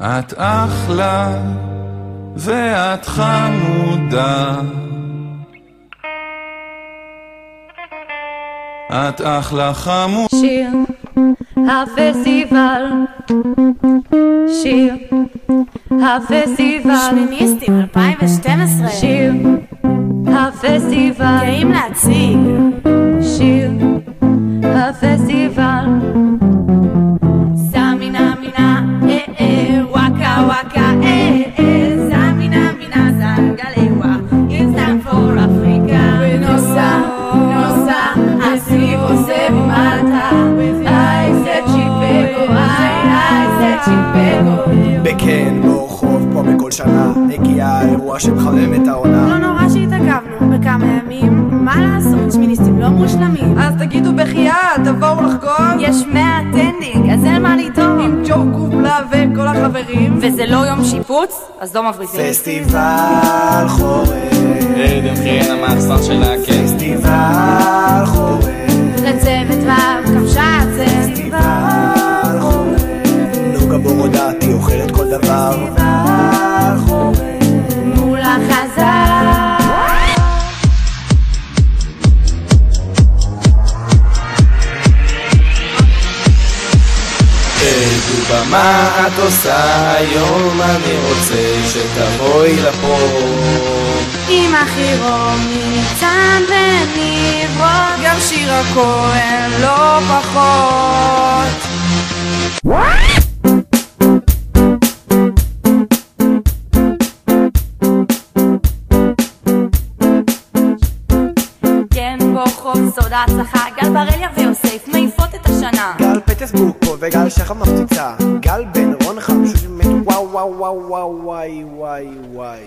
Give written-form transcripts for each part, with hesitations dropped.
את אחלה ואת חמודה, את אחלה חמודה. שיר הפסטיבל, שיר הפסטיבל, שמיניסטים 2012, שיר הפסטיבל, גאים להציג שיר הפסטיבל. סמינה מינה וואקה וואקה סמינה מינה זנגלווה אינסטנט פור אפריקה ונוסה נוסה הסיב עושה במטה אייסה צ'יפגו אייסה צ'יפגו בכן ברחוב פה בכל שנה הגיע האירוע שמחמם את העונה. לא נורא שהתעכבנו בכמה ימים, מה לעשות, שמיניסטים לא מושלמים. אז תגידו בחייאת, תבואו לחגוג. יש 100 טנדינג, אז אין מה לטעום עם ג'ו קובלה וכל החברים. וזה לא יום שיפוץ, אז לא מבריזים. פסטיבל חורף, עדן חיין המחסן של הכן. פסטיבל חורף, לצוות ואב כבשה הצוות. פסטיבל חורף, נוגה בורודתי אוכלת כל דבר. פסטיבל חורף, מול החזר איזו במה את עושה היום, אני רוצה שתבואי לפה. עם החירום ניצן ונברון, גם שירה כהן לא פחות. כן ברחוב סוד ההצלחה, גל ברליה ויוסף מעיפות את השנה. גל פטסבורג פה וגל שחר מפציצה, גל בן רון חמושים מת וואו וואו וואו וואו וואי וואי וואי.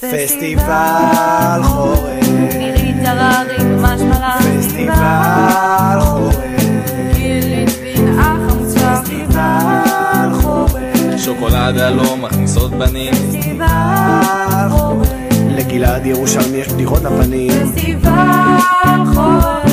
פסטיבל חורף, נירית הררי ממש מלה. פסטיבל חורף, גילית וינה חמוצה. פסטיבל חורף, שוקולדה לא מכניסות בנים. פסטיבל חורף, לגלעד ירושלמי יש בדיחות לפנים. פסטיבל חורף.